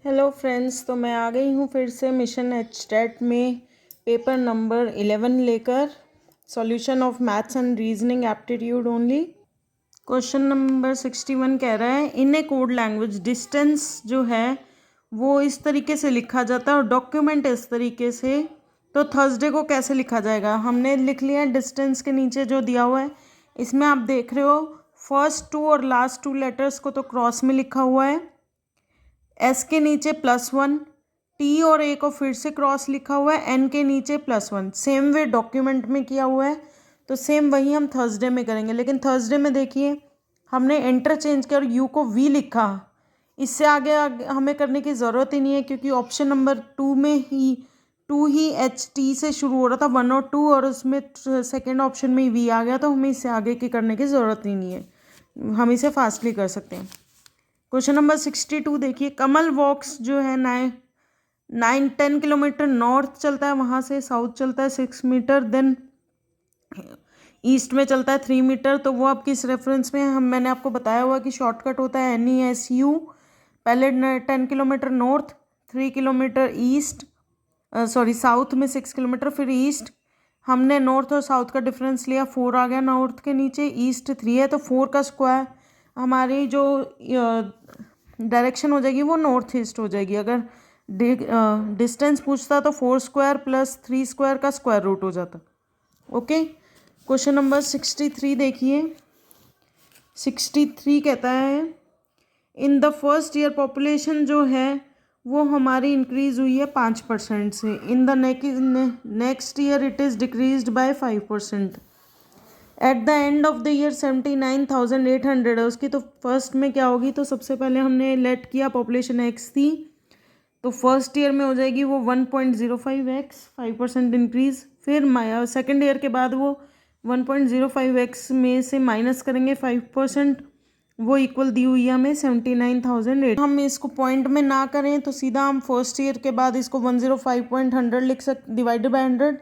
Hello friends, तो मैं आ गई हूँ फिर से मिशन एचटेट में पेपर नंबर 11 लेकर solution of maths and reasoning aptitude only. Question number 61 कह रहा है इन ए कोड लैंग्वेज डिस्टेंस जो है वो इस तरीके से लिखा जाता है और डॉक्यूमेंट इस तरीके से। तो थर्सडे को कैसे लिखा जाएगा? हमने लिख लिया डिस्टेंस के नीचे जो दिया हुआ है। इसमें आप देख रहे हो फर्स्ट टू और लास्ट टू लेटर्स को तो क्रॉस में लिखा हुआ है, एस के नीचे +1, टी और ए को फिर से क्रॉस लिखा हुआ है, एन के नीचे +1। सेम वे डॉक्यूमेंट में किया हुआ है, तो सेम वही हम थर्सडे में करेंगे। लेकिन थर्सडे में देखिए हमने इंटरचेंज किया और यू को वी लिखा। इससे आगे हमें करने की ज़रूरत ही नहीं है, क्योंकि ऑप्शन नंबर 2 में ही एच टी से शुरू हो रहा था 1 और 2, और उसमें सेकेंड ऑप्शन में ही वी आ गया, तो हमें इससे आगे की करने की ज़रूरत ही नहीं है, हम इसे फास्टली कर सकते हैं। क्वेश्चन नंबर 62 देखिए, कमल वॉक्स जो है 9-10 किलोमीटर नॉर्थ चलता है, वहाँ से साउथ चलता है 6 मीटर, देन ईस्ट में चलता है 3 मीटर। तो वो अब किस रेफरेंस में है? मैंने आपको बताया हुआ कि शॉर्टकट होता है NESU। पहले 10 kilometre north, 3 kilometre east, south में 6 किलोमीटर, फिर ईस्ट। हमने नॉर्थ और साउथ का डिफरेंस लिया, 4 आ गया नॉर्थ के नीचे, ईस्ट 3 है, तो 4 का स्क्वायर हमारी जो डायरेक्शन हो जाएगी वो नॉर्थ ईस्ट हो जाएगी। अगर डिस्टेंस पूछता तो 4 स्क्वायर प्लस 3 स्क्वायर का स्क्वायर रूट हो जाता। ओके, क्वेश्चन नंबर 63 देखिए। 63 कहता है in the first year population जो है वो हमारी इंक्रीज हुई है 5% से, in the next year it is decreased bye 5%। At the end of the year 79,800 है उसकी, तो फर्स्ट में क्या होगी? तो सबसे पहले हमने लेट किया पॉपुलेशन एक्स थी, तो फर्स्ट ईयर में हो जाएगी वो 1.05x, 5% इंक्रीज। फिर सेकेंड ईयर के बाद वो 1.05x में से माइनस करेंगे 5%, वो इक्वल दी हुई है हमें 79,008। हम इसको पॉइंट में ना करें तो सीधा हम फर्स्ट ईयर के बाद इसको 105.100 लिख सकते, डिवाइडेड बाय 100।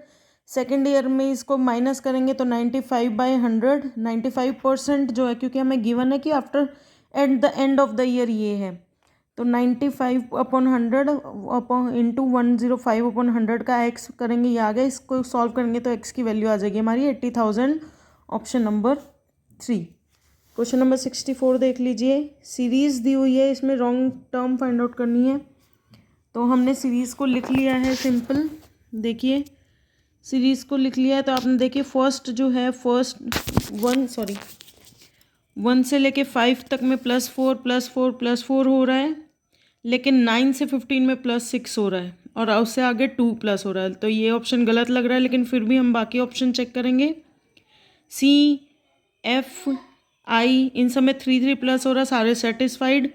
सेकेंड ईयर में इसको माइनस करेंगे तो 95/100, 95% जो है, क्योंकि हमें गिवन है कि after at the end of the year ये है, तो 95/100 इंटू 105/100 का एक्स करेंगे, ये आ गया। इसको सॉल्व करेंगे तो एक्स की वैल्यू आ जाएगी हमारी 80,000, ऑप्शन नंबर 3। क्वेश्चन नंबर 64 देख लीजिए। सीरीज़ दी हुई है, इसमें रॉन्ग टर्म फाइंड आउट करनी है, तो हमने सीरीज़ को लिख लिया है सिंपल। देखिए सीरीज़ को लिख लिया है, तो आपने देखिए फर्स्ट जो है फर्स्ट 1 से लेके 5 तक में +4 हो रहा है, लेकिन 9 से 15 में +6 हो रहा है, और उससे आगे 2+ हो रहा है। तो ये ऑप्शन गलत लग रहा है, लेकिन फिर भी हम बाकी ऑप्शन चेक करेंगे। CFI इन सब में 3+ हो रहा है, सारे सेटिस्फाइड।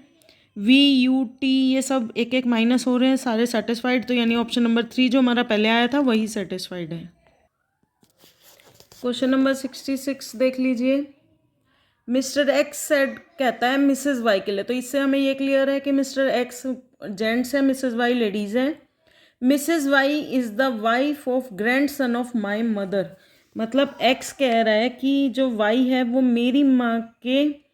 VUT ये सब एक एक माइनस हो रहे हैं, सारे सेटिस्फाइड, तो यानी ऑप्शन नंबर 3 जो हमारा पहले आया था वही सेटिस्फाइड है। क्वेश्चन नंबर 66 देख लीजिए। मिस्टर एक्स सेड कहता है मिसेस वाई के लिए, तो इससे हमें ये क्लियर है कि मिस्टर एक्स जेंट्स है, मिसेस वाई लेडीज़ है। Mrs Y is the wife of grandson of my mother, मतलब एक्स कह रहा है कि जो वाई है वो मेरी माँ के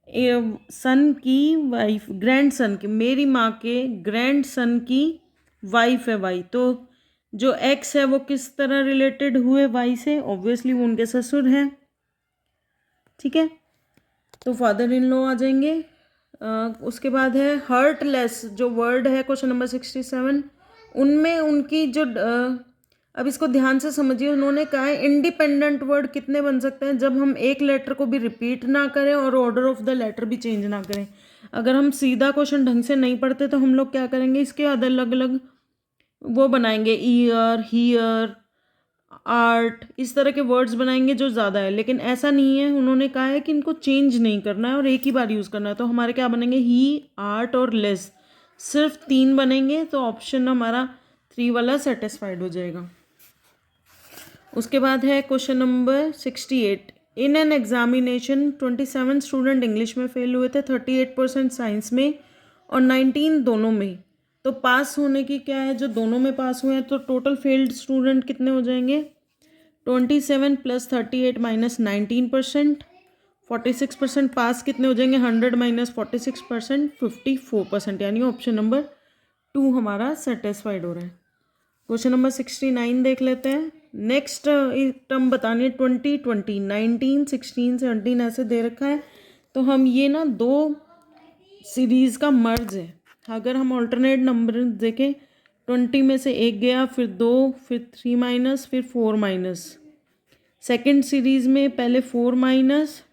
सन की वाइफ, ग्रैंड सन की, मेरी माँ के ग्रैंड सन की वाइफ है वाई। तो जो एक्स है वो किस तरह रिलेटेड हुए वाई से? ऑब्वियसली वो उनके ससुर हैं, ठीक है, तो फादर इन लॉ आ जाएंगे। उसके बाद है हर्टलेस जो वर्ड है क्वेश्चन नंबर 67, उनमें उनकी जो अब इसको ध्यान से समझिए। उन्होंने कहा है इंडिपेंडेंट वर्ड कितने बन सकते हैं जब हम एक लेटर को भी रिपीट ना करें और ऑर्डर ऑफ द लेटर भी चेंज ना करें। अगर हम सीधा क्वेश्चन ढंग से नहीं पढ़ते तो हम लोग क्या करेंगे, इसके अलग अलग वो बनाएंगे, ईयर, हियर, आर्ट, इस तरह के वर्ड्स बनाएंगे जो ज़्यादा है। लेकिन ऐसा नहीं है, उन्होंने कहा है कि इनको चेंज नहीं करना है और एक ही बार यूज़ करना है। तो हमारे क्या बनेंगे? ही, आर्ट और लेस, सिर्फ 3 बनेंगे, तो ऑप्शन हमारा 3 वाला सेटिस्फाइड हो जाएगा। उसके बाद है question number 68। In an examination 27 student English में फेल हुए थे, 38% साइंस में और 19 दोनों में। तो पास होने की क्या है, जो दोनों में पास हुए हैं, तो टोटल फेल्ड स्टूडेंट कितने हो जाएंगे? 27 + 38 - 19%, 46%। पास कितने हो जाएंगे? 100 - 46%, 54%, यानी ऑप्शन नंबर 2 हमारा सेटिस्फाइड हो रहा है। क्वेश्चन नंबर 69 देख लेते हैं। नेक्स्ट टर्म बतानी है 20, 20, 19, 16, 17 ऐसे दे रखा है। तो हम ये ना दो सीरीज़ का मर्ज है। अगर हम ऑल्टरनेट नंबर देखें 20 में से एक गया, फिर 2, फिर 3 माइनस, फिर 4 माइनस। सेकेंड सीरीज़ में पहले 4 माइनस,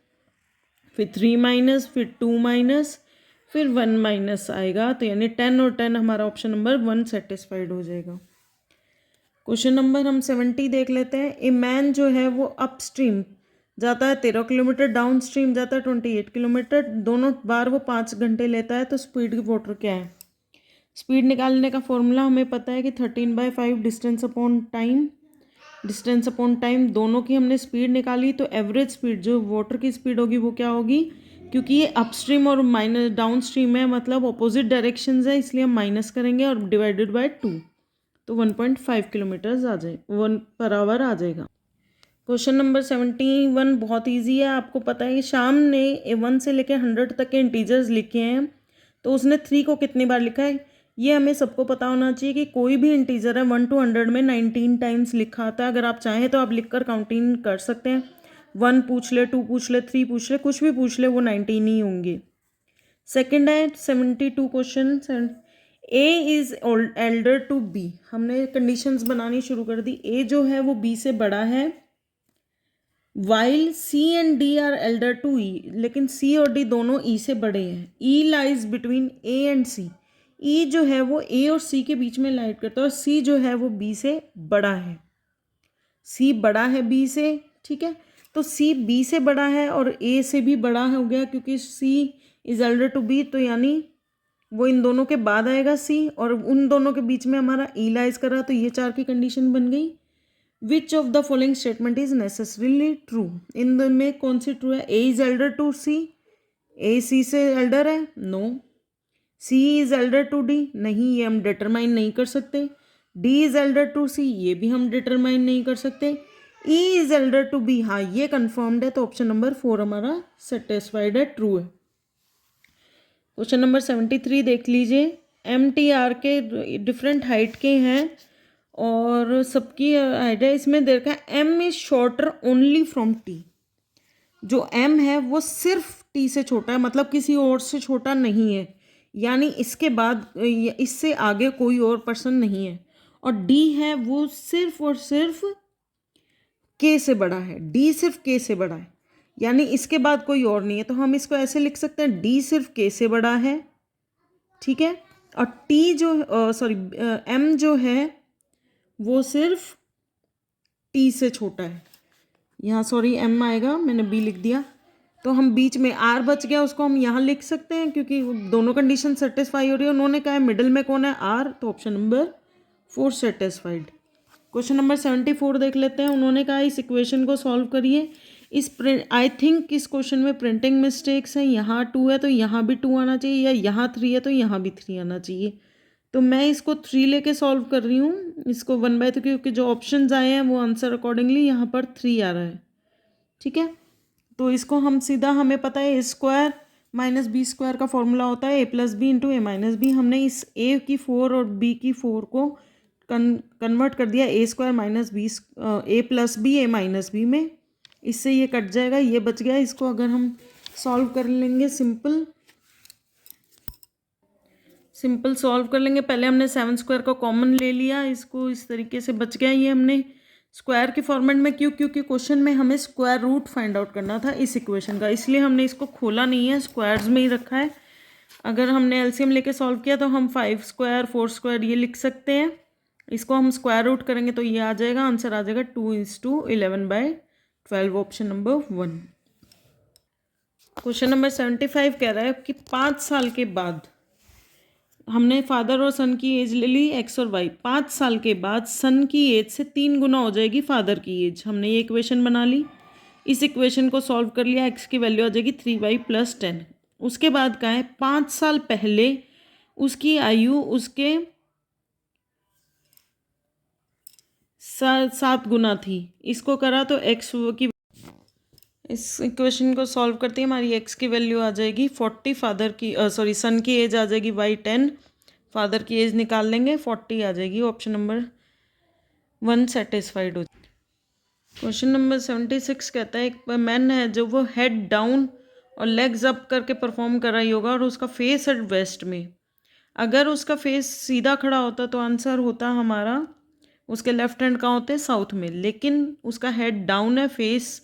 फिर 3 माइनस, फिर 2 माइनस, फिर 1 माइनस आएगा। तो यानी 10 और 10 हमारा ऑप्शन नंबर 1 सेटिस्फाइड हो जाएगा। क्वेश्चन नंबर हम 70 देख लेते हैं। ए मैन जो है वो अप स्ट्रीम जाता है 13 किलोमीटर, डाउन स्ट्रीम जाता है 28 किलोमीटर। दोनों बार वो 5 घंटे लेता है। तो स्पीड की वाटर क्या है? स्पीड निकालने का फॉर्मूला हमें पता है कि 13/5 distance upon time. Distance upon time दोनों की हमने स्पीड निकाली। तो एवरेज स्पीड जो वाटर की स्पीड होगी वो क्या होगी? क्योंकि ये अपस्ट्रीम और माइनस डाउन स्ट्रीम है, मतलब अपोजिट डायरेक्शंस है, इसलिए हम माइनस करेंगे और डिवाइडेड बाय 2। तो 1.5 किलोमीटर्स आ जाए 1 पर आवर आ जाएगा। क्वेश्चन नंबर 71 बहुत इजी है। आपको पता है कि शाम ने 1 से लेकर 100 तक के इंटीजर्स लिखे हैं। तो उसने 3 को कितनी बार लिखा है ये हमें सबको पता होना चाहिए कि कोई भी इंटीजर है 1 to 100 में 19 टाइम्स लिखा आता है। अगर आप चाहें तो आप लिखकर काउंटिंग कर सकते हैं। 1 पूछ ले, 2 पूछ ले, 3 पूछ ले, कुछ भी पूछ ले, वो 19 ही होंगे। सेकेंड है 72 question. A is elder to B. हमने कंडीशंस बनानी शुरू कर दी। ए जो है वो बी से बड़ा है, while C and D are elder to E. लेकिन सी और डी दोनों ई से बड़े हैं। E lies between A and C. E जो है वो ए और सी के बीच में लाइट करता है, और सी जो है वो बी से बड़ा है। सी बड़ा है बी से, ठीक है। तो सी बी से बड़ा है और ए से भी बड़ा हो गया, क्योंकि सी इज एल्डर टू बी। तो यानी वो इन दोनों के बाद आएगा सी, और उन दोनों के बीच में हमारा ई लाइज कर रहा। तो ये 4 की कंडीशन बन गई। Which of the following statement is necessarily true. इन में कौन सी ट्रू है? A is elder to C. A C से एल्डर है? No. C is elder to D? नहीं, ये हम डिटरमाइन नहीं कर सकते। D is elder to C? ये भी हम डिटरमाइन नहीं कर सकते। E is elder to B? हाँ, ये कंफर्म्ड है। तो ऑप्शन नंबर 4 हमारा सेटिस्फाइड है, ट्रू है। क्वेश्चन नंबर 73 देख लीजिए। MTR के डिफरेंट हाइट के हैं और सबकी हाइट है। इसमें देखा M is shorter only from T। जो M है वो सिर्फ T से छोटा है, मतलब किसी और से छोटा नहीं है। यानी इसके बाद इससे आगे कोई और पर्सन नहीं है। और D है वो सिर्फ और सिर्फ K से बड़ा है। D सिर्फ K से बड़ा है, यानी इसके बाद कोई और नहीं है। तो हम इसको ऐसे लिख सकते हैं, D सिर्फ K से बड़ा है, ठीक है। और T जो M जो है वो सिर्फ T से छोटा है। यहाँ M आएगा, मैंने B लिख दिया। तो हम बीच में R बच गया, उसको हम यहाँ लिख सकते हैं क्योंकि दोनों कंडीशन सेटिस्फाई हो रही है। उन्होंने कहा है मिडिल में कौन है? R। तो option number 4 satisfied. Question number 74 देख लेते हैं। उन्होंने कहा इस इक्वेशन को सॉल्व करिए। आई थिंक इस क्वेश्चन में प्रिंटिंग मिस्टेक्स हैं। यहाँ 2 है तो यहाँ भी 2 आना चाहिए, या यहाँ 3 है तो यहाँ भी 3 आना चाहिए। तो मैं इसको 3 लेके सॉल्व कर रही हूँ, इसको 1/3, क्योंकि जो ऑप्शंस आए हैं वो आंसर अकॉर्डिंगली यहाँ पर 3 आ रहा है, ठीक है। तो इसको हम सीधा, हमें पता है A² - B² का फॉर्मूला होता है A+B × A-B। हमने इस A की 4 और B की 4 को कन्वर्ट कर दिया A² - B A+B A-B में। इससे ये कट जाएगा, ये बच गया। इसको अगर हम सॉल्व कर लेंगे, सिंपल सॉल्व कर लेंगे। पहले हमने 7² का कॉमन ले लिया, इसको इस तरीके से बच गया। ये हमने स्क्वायर के फॉर्मेट में क्योंकि क्वेश्चन में हमें स्क्वायर रूट फाइंड आउट करना था इस इक्वेशन का, इसलिए हमने इसको खोला नहीं है, स्क्वायर्स में ही रखा है। अगर हमने एलसीएम लेके सॉल्व किया तो हम 5² 4² ये लिख सकते हैं। इसको हम स्क्वायर रूट करेंगे तो ये आ जाएगा, आंसर आ जाएगा 2:11/12, ऑप्शन नंबर 1। क्वेश्चन नंबर 75 कह रहा है कि 5 साल के बाद, हमने फादर और सन की एज ले ली X और Y। 5 साल के बाद सन की एज से 3 गुना हो जाएगी फादर की एज। हमने ये इक्वेशन बना ली। इस इक्वेशन को सॉल्व कर लिया। X की वैल्यू आ जाएगी 3Y + 10। उसके बाद कहा है 5 साल पहले उसकी आयु उसके 7 गुना थी। इसको करा तो X की, इस इक्वेशन को सॉल्व करते हैं, हमारी X की वैल्यू आ जाएगी 40, फादर की सन की एज आ जाएगी Y 10, फादर की एज निकाल लेंगे, 40 आ जाएगी। ऑप्शन नंबर 1 सेटिस्फाइड हो। क्वेश्चन नंबर 76 कहता है एक मैन है जो वो हेड डाउन और लेग्स अप करके परफॉर्म कर रहा है योगा और उसका फेस है वेस्ट में। अगर उसका फेस सीधा खड़ा होता तो आंसर होता हमारा, उसके लेफ्ट हैंड कहाँ होते हैं, साउथ में, लेकिन उसका हेड डाउन है, फेस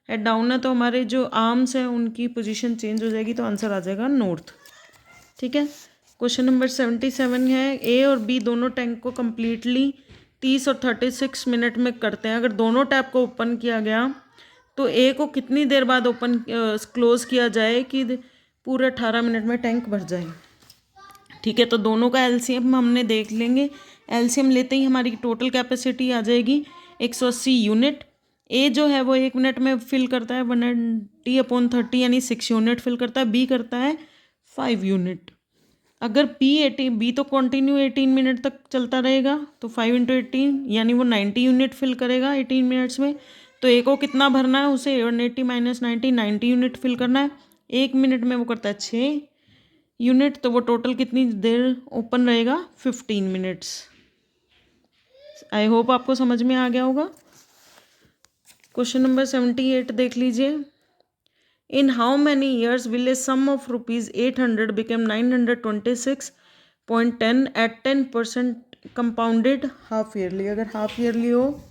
हेड डाउन है, तो हमारे जो आर्म्स हैं उनकी पोजीशन चेंज हो जाएगी, तो आंसर आ जाएगा नॉर्थ। ठीक है। क्वेश्चन नंबर 77 है ए और बी दोनों टैंक को कम्प्लीटली 30 और 36 मिनट में करते हैं। अगर दोनों टैप को ओपन किया गया तो ए को कितनी देर बाद ओपन क्लोज किया जाए कि पूरे 18 मिनट में टैंक भर जाए। ठीक है, तो दोनों का एलसीएम हमने देख लेंगे। एलसीएम लेते ही हमारी टोटल कैपेसिटी आ जाएगी 180 यूनिट। ए जो है वो 1 मिनट में फिल करता है 180/30 यानी 6 यूनिट फिल करता है। बी करता है 5 यूनिट। अगर बी तो कंटिन्यू 18 मिनट तक चलता रहेगा, तो 5 × 18 यानी वो 90 यूनिट फिल करेगा 18 मिनट्स में। तो ए को कितना भरना है, उसे 180 - 90 यूनिट फिल करना है। 1 मिनट में वो करता है 6 यूनिट, तो वो टोटल कितनी देर ओपन रहेगा, 15 मिनट्स। आई होप आपको समझ में आ गया होगा। क्वेश्चन नंबर 78 देख लीजिए। In how many years will a sum of ₹800 become 926.10 at 10% compounded half yearly. अगर हाफ ईयरली हो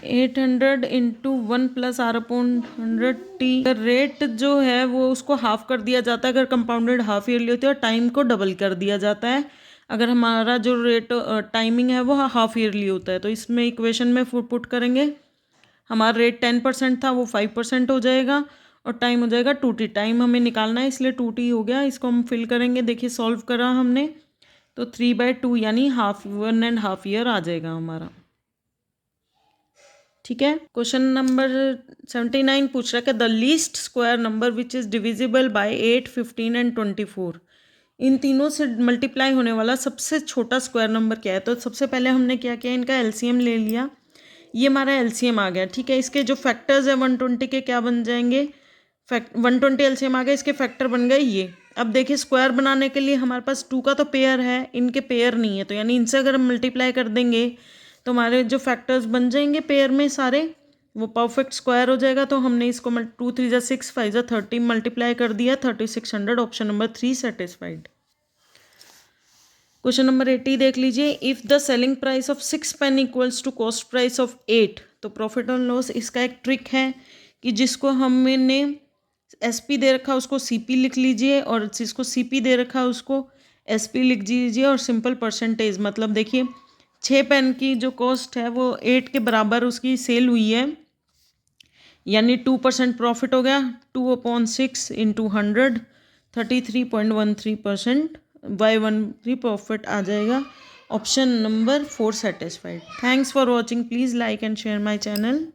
800 × 1 + R/100t। रेट जो है वो उसको हाफ कर दिया जाता है अगर कंपाउंडेड हाफ ईयरली होती है, और टाइम को डबल कर दिया जाता है अगर हमारा जो रेट टाइमिंग है वो हाफ ईयरली होता है। तो इसमें इक्वेशन में पुट करेंगे, हमारा रेट 10% था वो 5% हो जाएगा और टाइम हो जाएगा 2t। टाइम हमें निकालना है इसलिए 2t हो गया। इसको हम फिल करेंगे, देखिए सॉल्व करा हमने तो 3/2 यानी 1.5 ईयर आ जाएगा हमारा। ठीक है। क्वेश्चन नंबर 79 पूछ रहा है कि the least square number which is divisible by 8, 15 and 24। इन तीनों से मल्टीप्लाई होने वाला सबसे छोटा स्क्वायर नंबर क्या है। तो सबसे पहले हमने क्या किया, इनका एलसीएम ले लिया। ये हमारा एलसीएम आ गया। ठीक है, इसके जो फैक्टर्स है 120 के क्या बन जाएंगे, 120 एलसीएम आ गया, इसके फैक्टर बन गए ये। अब देखिए स्क्वायर बनाने के लिए हमारे पास 2 का तो पेयर है, इनके पेयर नहीं है, तो यानी इनसे अगर हम मल्टीप्लाई कर देंगे तो हमारे जो फैक्टर्स बन जाएंगे पेयर में सारे, वो परफेक्ट स्क्वायर हो जाएगा। तो हमने इसको 2 × 3 = 6, 5 × 30 मल्टीप्लाई कर दिया 3600। Option number 3 satisfied. Question number 80 देख लीजिए। If the selling price of 6 pen equals to cost price of 8, तो प्रॉफिट और लॉस इसका एक ट्रिक है कि जिसको हमने एसपी दे रखा उसको सीपी लिख लीजिए, और जिसको सीपी दे रखा उसको एसपी लिख दीजिए, और सिंपल परसेंटेज, मतलब देखिए 6 पेन की जो कॉस्ट है वो 8 के बराबर उसकी सेल हुई है, यानी 2% प्रॉफिट हो गया। 2/6 × 100 33.13% Y13 प्रॉफिट आ जाएगा। Option number 4 satisfied. Thanks for watching. Please like and share my channel.